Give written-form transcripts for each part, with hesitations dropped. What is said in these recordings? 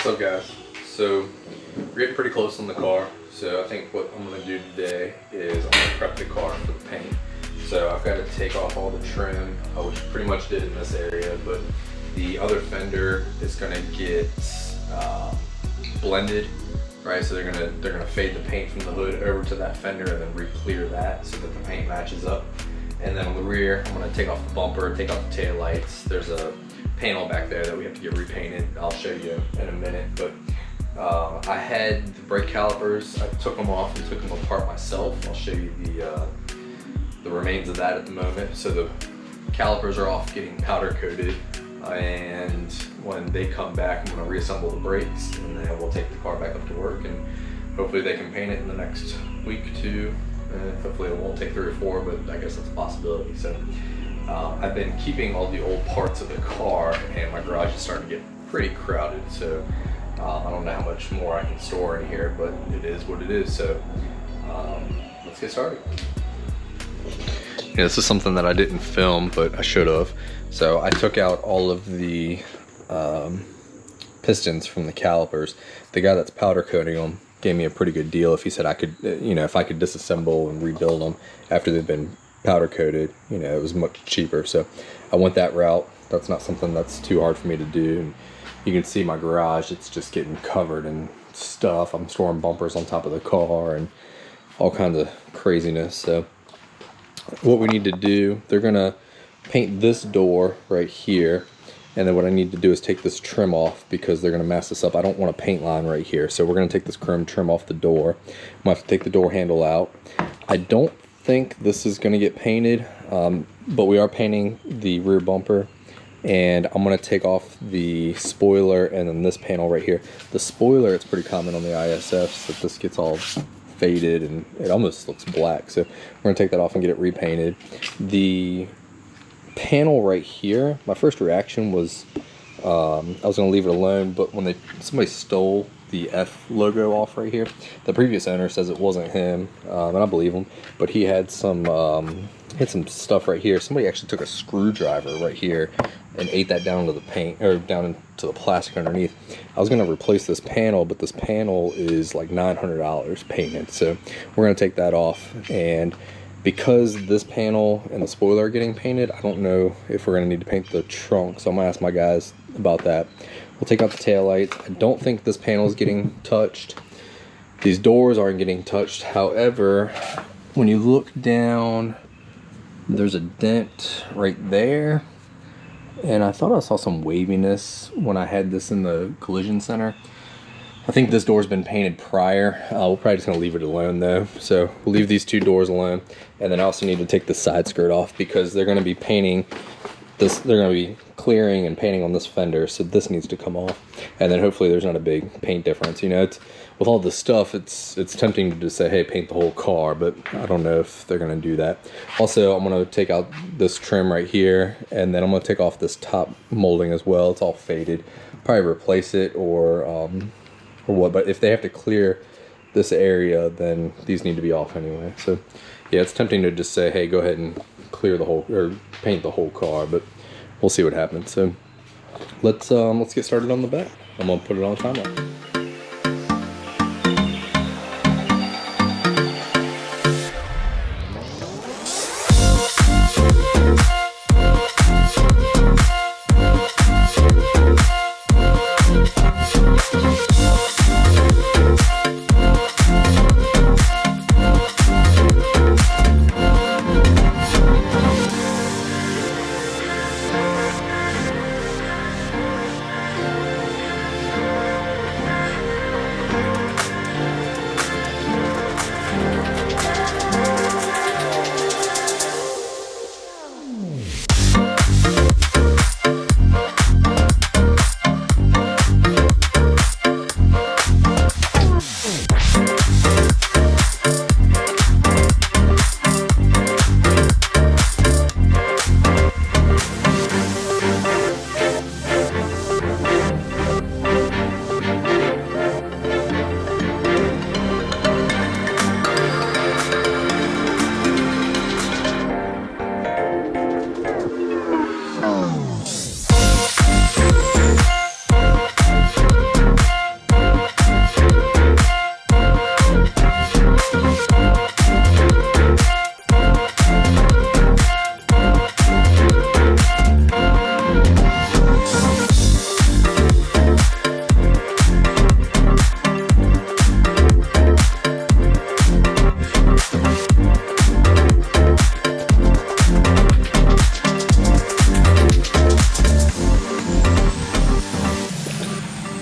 What's up, guys? So we're getting pretty close on the car. So I think what I'm gonna do today is I'm gonna prep the car for the paint. So I've got to take off all the trim, which pretty much did in this area, but the other fender is gonna get blended, right? So they're gonna fade the paint from the hood over to that fender and then re-clear that so that the paint matches up. And then on the rear, I'm gonna take off the bumper, take off the tail lights. There's a panel back there that we have to get repainted. I'll show you in a minute, but I had the brake calipers. I took them off and took them apart myself. I'll show you the remains of that at the moment. So the calipers are off getting powder coated, and when they come back, I'm gonna reassemble the brakes, and then we'll take the car back up to work, and hopefully they can paint it in the next week or two. Hopefully it won't take 3 or 4, but I guess that's a possibility. So I've been keeping all the old parts of the car, and my garage is starting to get pretty crowded. So I don't know how much more I can store in here, but it is what it is. So let's get started. Yeah, this is something that I didn't film, but I should have. So I took out all of the pistons from the calipers. The guy that's powder coating them gave me a pretty good deal. If he said I could, if I could disassemble and rebuild them after they've been powder coated, it was much cheaper. So I went that route. That's not something that's too hard for me to do. And you can see my garage, it's just getting covered in stuff. I'm storing bumpers on top of the car and all kinds of craziness. So what we need to do, they're gonna paint this door right here, and then what I need to do is take this trim off because they're gonna mess this up. I don't want a paint line right here, so we're gonna take this chrome trim off the door. I'm gonna have to take the door handle out. I don't think this is gonna get painted, but we are painting the rear bumper, and I'm gonna take off the spoiler and then this panel right here. The spoiler, it's pretty common on the ISFs that this gets all faded and it almost looks black, so we're gonna take that off and get it repainted. The panel right here, my first reaction was I was gonna leave it alone, but when somebody stole the F logo off right here, the previous owner says it wasn't him, and I believe him, but he had some stuff right here. Somebody actually took a screwdriver right here and ate that down into the paint, or down into the plastic underneath. I was gonna replace this panel, but this panel is like $900 painted, so we're gonna take that off. And because this panel and the spoiler are getting painted, I don't know if we're gonna need to paint the trunk, so I'm gonna ask my guys about that. We'll take out the tail lights. I don't think this panel is getting touched. These doors aren't getting touched. However, when you look down, there's a dent right there. And I thought I saw some waviness when I had this in the collision center. I think this door's been painted prior. We're probably just gonna leave it alone though. So we'll leave these 2 doors alone. And then I also need to take the side skirt off because they're gonna be painting this, they're gonna be clearing and painting on this fender. So this needs to come off. And then hopefully there's not a big paint difference. It's, with all this stuff, it's tempting to just say, hey, paint the whole car, but I don't know if they're gonna do that. Also, I'm gonna take out this trim right here, and then I'm gonna take off this top molding as well. It's all faded. Probably replace it or what, but if they have to clear this area, then these need to be off anyway. So yeah, it's tempting to just say, hey, go ahead and clear the whole, or paint the whole car, but we'll see what happens. So let's get started on the back. I'm gonna put it on timeline.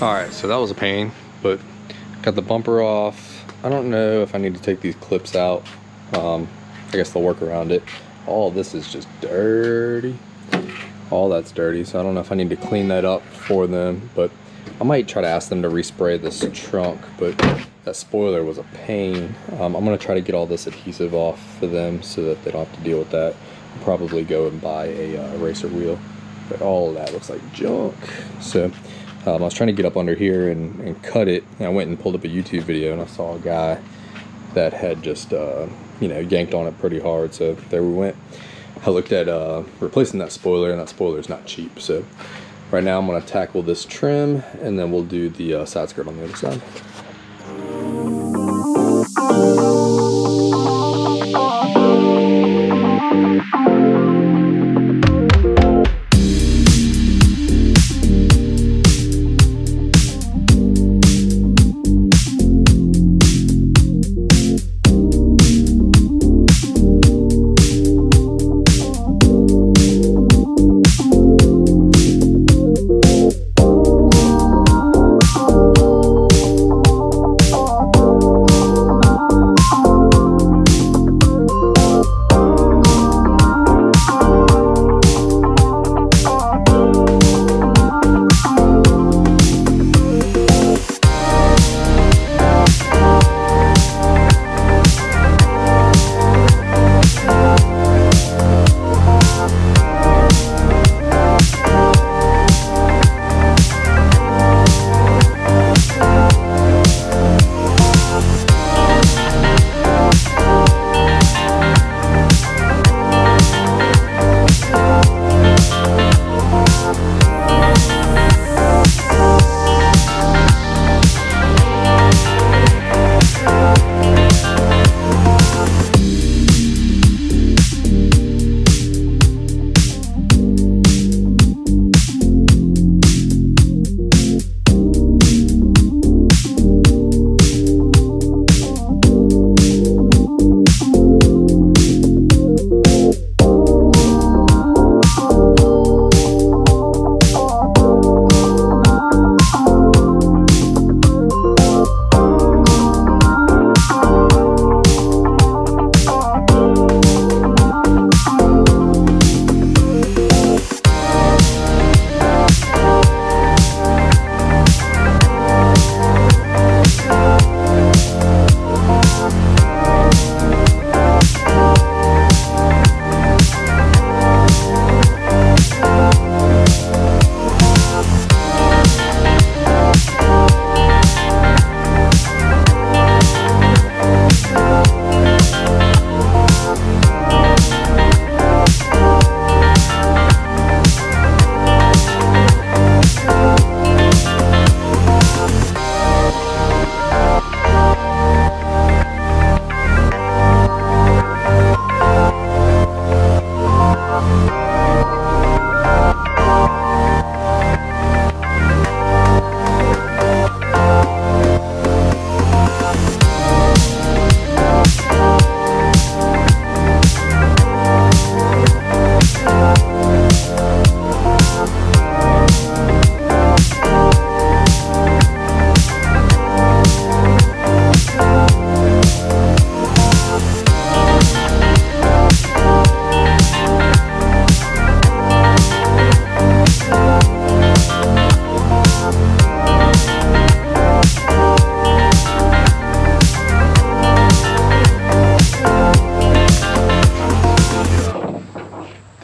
Alright, so that was a pain, but got the bumper off. I don't know if I need to take these clips out. I guess they'll work around it. All this is just dirty. All that's dirty, so I don't know if I need to clean that up for them, but I might try to ask them to respray this trunk, but that spoiler was a pain. I'm going to try to get all this adhesive off for them so that they don't have to deal with that. I'll probably go and buy a eraser wheel, but all of that looks like junk. So I was trying to get up under here and cut it, and I went and pulled up a YouTube video and I saw a guy that had just yanked on it pretty hard, so there we went. I looked at replacing that spoiler, and that spoiler is not cheap. So right now I'm going to tackle this trim, and then we'll do the side skirt on the other side.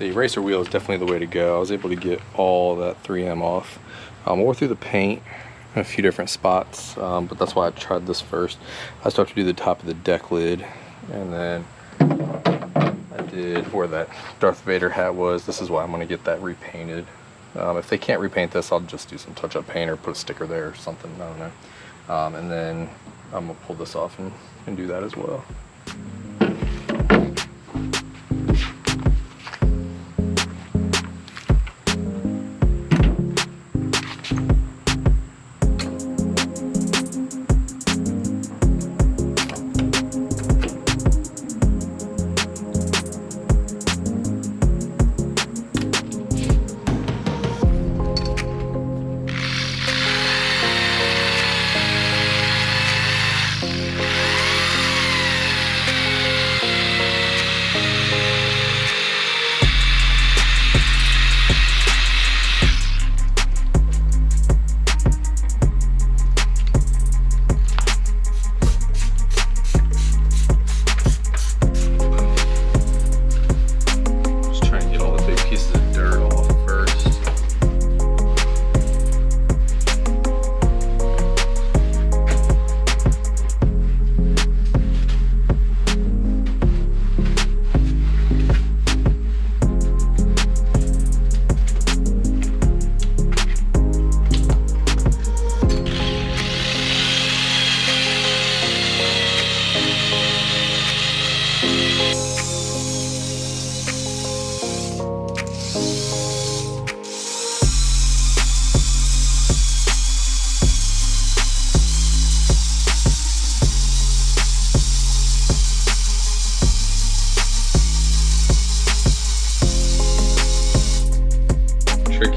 Eraser wheel is definitely the way to go. I was able to get all that 3M off. I wore through the paint in a few different spots, but that's why I tried this first. I still have to do the top of the deck lid, and then I did where that Darth Vader hat was. This is why I'm going to get that repainted. If they can't repaint this, I'll just do some touch-up paint or put a sticker there or something, I don't know. And then I'm going to pull this off and do that as well.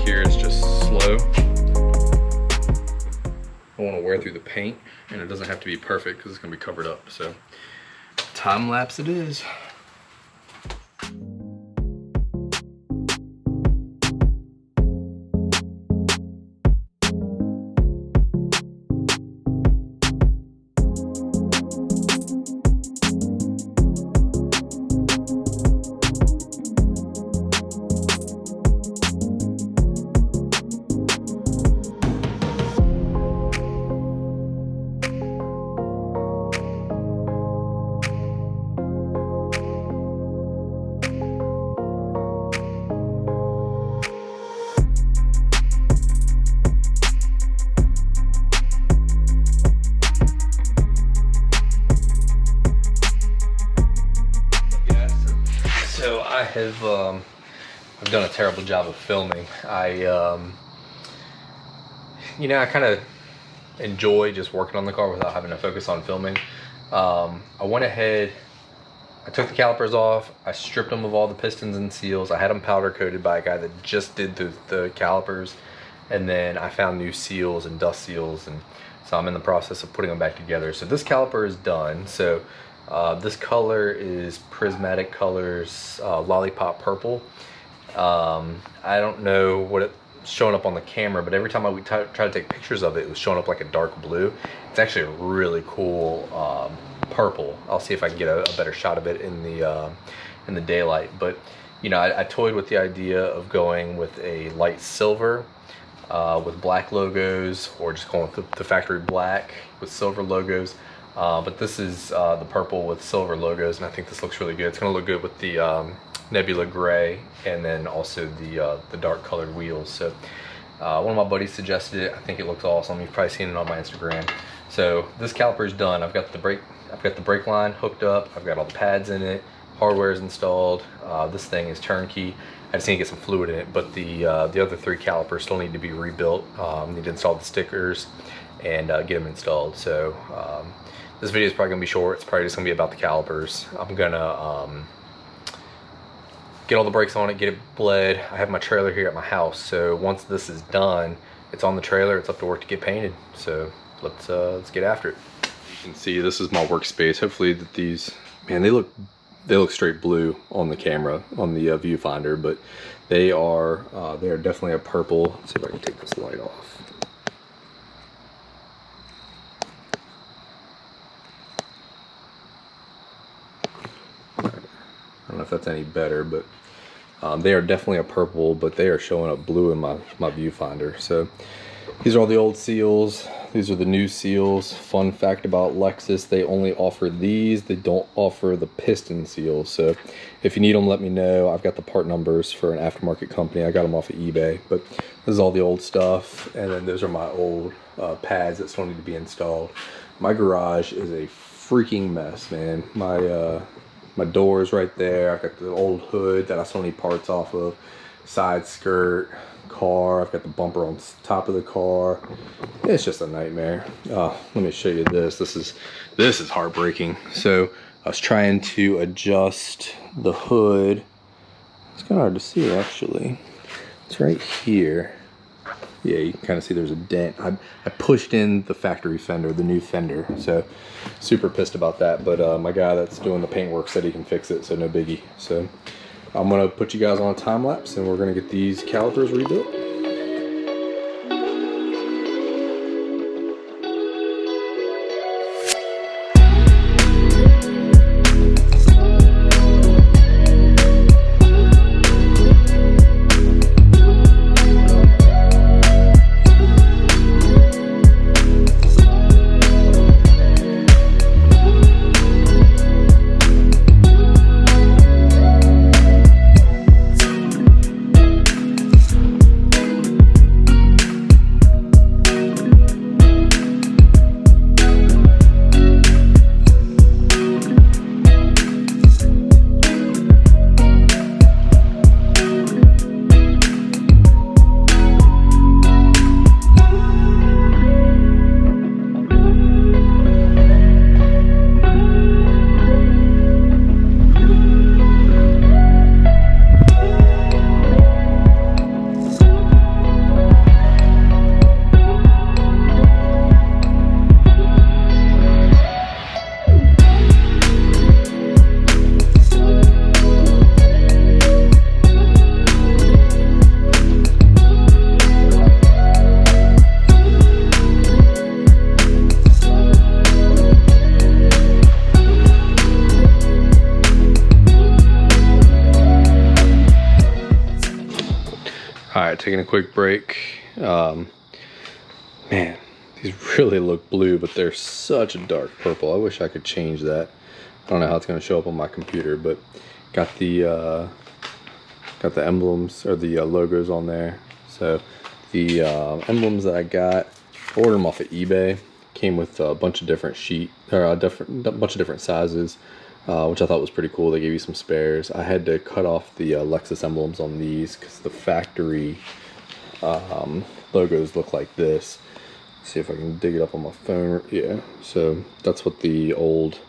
here is just slow. I want to wear through the paint, and it doesn't have to be perfect because it's going to be covered up. So time lapse it is. So I've done a terrible job of filming. I kind of enjoy just working on the car without having to focus on filming. I went ahead, I took the calipers off, I stripped them of all the pistons and seals. I had them powder coated by a guy that just did the calipers, and then I found new seals and dust seals, and so I'm in the process of putting them back together. So this caliper is done. So this color is Prismatic Colors Lollipop Purple. I don't know what it's showing up on the camera, but every time I would try to take pictures of it, it was showing up like a dark blue. It's actually a really cool purple. I'll see if I can get a better shot of it in the daylight. But you know, I toyed with the idea of going with a light silver with black logos, or just going with the factory black with silver logos. But this is the purple with silver logos, and I think this looks really good. It's going to look good with the Nebula gray, and then also the dark colored wheels. So one of my buddies suggested it. I think it looks awesome. You've probably seen it on my Instagram. So this caliper is done. I've got the brake line hooked up. I've got all the pads in it. Hardware is installed. This thing is turnkey. I just need to get some fluid in it. But the other 3 calipers still need to be rebuilt. Need to install the stickers and get them installed. So this video is probably gonna be short. It's probably just gonna be about the calipers. I'm gonna get all the brakes on it, get it bled. I have my trailer here at my house, so once this is done, it's on the trailer. It's up to work to get painted. So let's get after it. You can see this is my workspace. Hopefully that these, man, they look straight blue on the camera, on the viewfinder, but they are definitely a purple. Let's see if I can take this light off. I don't know if that's any better, but they are definitely a purple, but they are showing up blue in my viewfinder. So these are all the old seals. These are the new seals. Fun fact about Lexus, they only offer these. They don't offer the piston seals. So if you need them, let me know. I've got the part numbers for an aftermarket company. I got them off of eBay. But this is all the old stuff. And then those are my old pads that still need to be installed. My garage is a freaking mess, man. My door's right there. I got the old hood that I still need parts off of. Side skirt, car. I've got the bumper on top of the car. It's just a nightmare. Let me show you this. This is heartbreaking. So I was trying to adjust the hood. It's kind of hard to see actually. It's right here. Yeah, you can kind of see there's a dent. I pushed in the factory fender, the new fender, so super pissed about that. But my guy that's doing the paint work said he can fix it, so no biggie. So I'm gonna put you guys on a time lapse, and we're gonna get these calipers rebuilt. taking a quick break. Man, these really look blue, but they're such a dark purple. I wish I could change that. I don't know how it's going to show up on my computer, but got the emblems or the logos on there. So the emblems that I got, I ordered them off of eBay. Came with a bunch of different bunch of different sizes, which I thought was pretty cool. They gave you some spares. I had to cut off the Lexus emblems on these because the factory logos look like this. Let's see if I can dig it up on my phone. Yeah, so that's what the old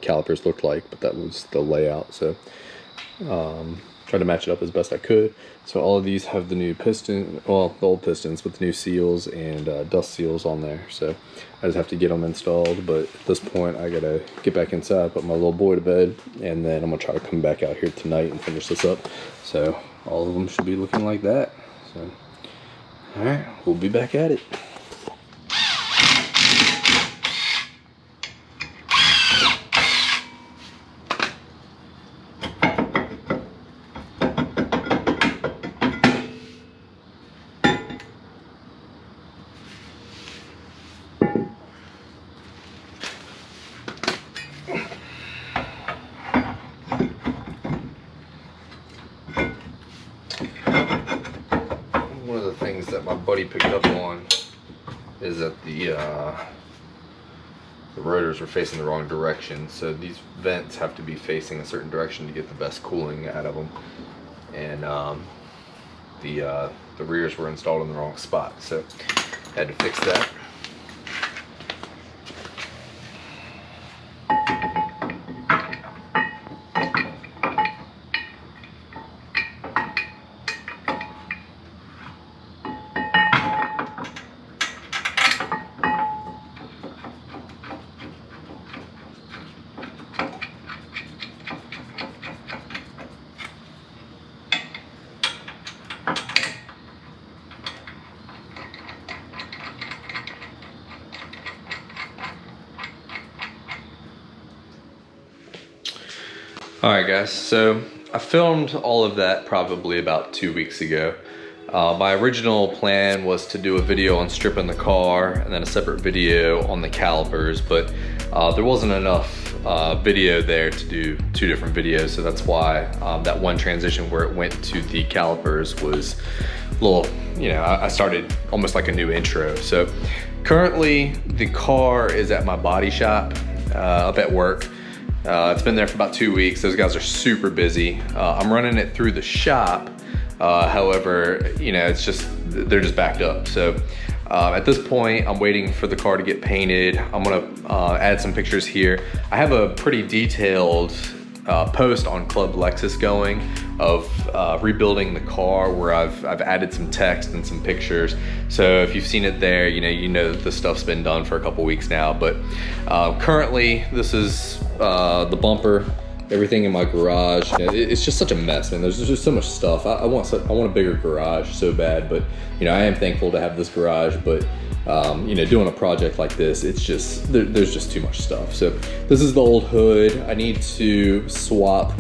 calipers looked like, but that was the layout. So tried to match it up as best I could. So all of these have the new piston, well, the old pistons with the new seals and dust seals on there. So I just have to get them installed, but at this point I gotta get back inside, put my little boy to bed, and then I'm gonna try to come back out here tonight and finish this up. So all of them should be looking like that. So all right, we'll be back at it. One of the things that my buddy picked up on is that the rotors were facing the wrong direction, so these vents have to be facing a certain direction to get the best cooling out of them, and the rears were installed in the wrong spot, so had to fix that. Alright guys, so I filmed all of that probably about 2 weeks ago. My original plan was to do a video on stripping the car and then a separate video on the calipers, but there wasn't enough video there to do 2 different videos, so that's why that one transition where it went to the calipers was a little, you know, I started almost like a new intro. So currently the car is at my body shop up at work. It's been there for about 2 weeks. Those guys are super busy. I'm running it through the shop. However, you know, it's just, they're just backed up. So at this point, I'm waiting for the car to get painted. I'm gonna add some pictures here. I have a pretty detailed post on Club Lexus going of rebuilding the car, where I've added some text and some pictures. So if you've seen it there, you know that this stuff's been done for a couple weeks now. But currently, this is the bumper, everything in my garage. It's just such a mess, man. There's just so much stuff. I want a bigger garage so bad, but you know, I am thankful to have this garage. But you know, doing a project like this, it's just there's just too much stuff. So this is the old hood. I need to swap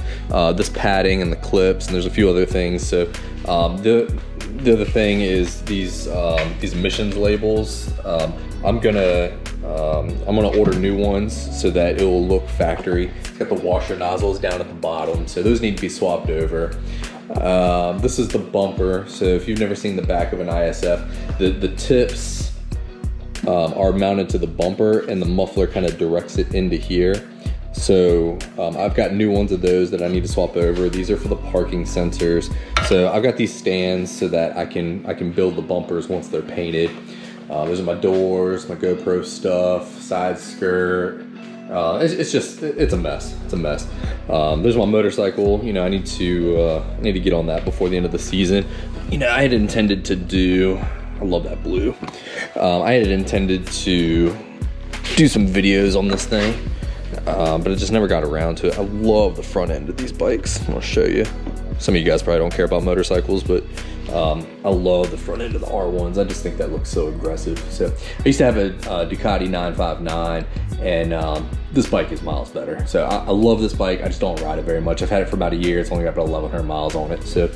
this padding and the clips, and there's a few other things. So the other thing is these emissions labels. I'm gonna order new ones so that it will look factory. It's got the washer nozzles down at the bottom, so those need to be swapped over. This is the bumper. So if you've never seen the back of an ISF, the tips are mounted to the bumper, and the muffler kind of directs it into here. So I've got new ones of those that I need to swap over. These are for the parking sensors. So I've got these stands so that I can build the bumpers once they're painted. Those are my doors, my GoPro stuff, side skirt. It's a mess. It's a mess. There's my motorcycle. You know, I need to get on that before the end of the season. You know, I had intended to do, I love that blue. I had intended to do some videos on this thing, but I just never got around to it. I love the front end of these bikes. I'm gonna show you. Some of you guys probably don't care about motorcycles, but I love the front end of the R1s. I just think that looks so aggressive. So I used to have a Ducati 959, and this bike is miles better. So I love this bike. I just don't ride it very much. I've had it for about a year. It's only got about 1,100 miles on it. So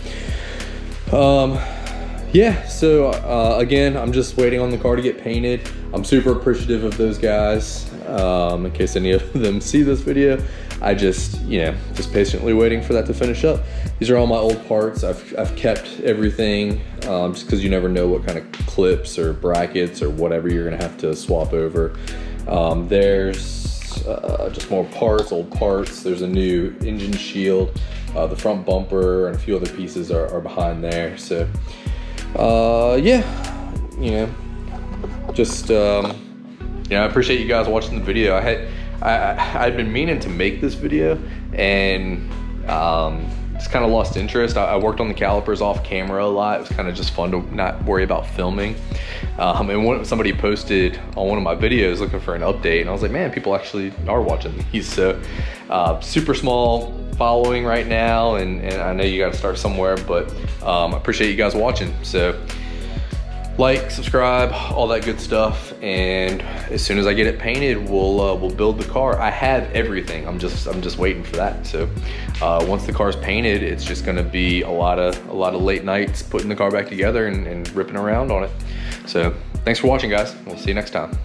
Yeah, so again, I'm just waiting on the car to get painted. I'm super appreciative of those guys. In case any of them see this video, I just, just patiently waiting for that to finish up. These are all my old parts. I've kept everything just because you never know what kind of clips or brackets or whatever you're gonna have to swap over. There's just more parts, old parts. There's a new engine shield. The front bumper and a few other pieces are behind there. So yeah, just I appreciate you guys watching the video. I'd been meaning to make this video and just kind of lost interest. I worked on the calipers off camera a lot. It was kind of just fun to not worry about filming. And somebody posted on one of my videos looking for an update, and I was like, man, people actually are watching these. So super small following right now, and I know you got to start somewhere, but I appreciate you guys watching. So like, subscribe, all that good stuff, and as soon as I get it painted, we'll build the car. I have everything. I'm just waiting for that. So once the car's painted, it's just gonna be a lot of late nights putting the car back together and ripping around on it. So thanks for watching, guys. We'll see you next time.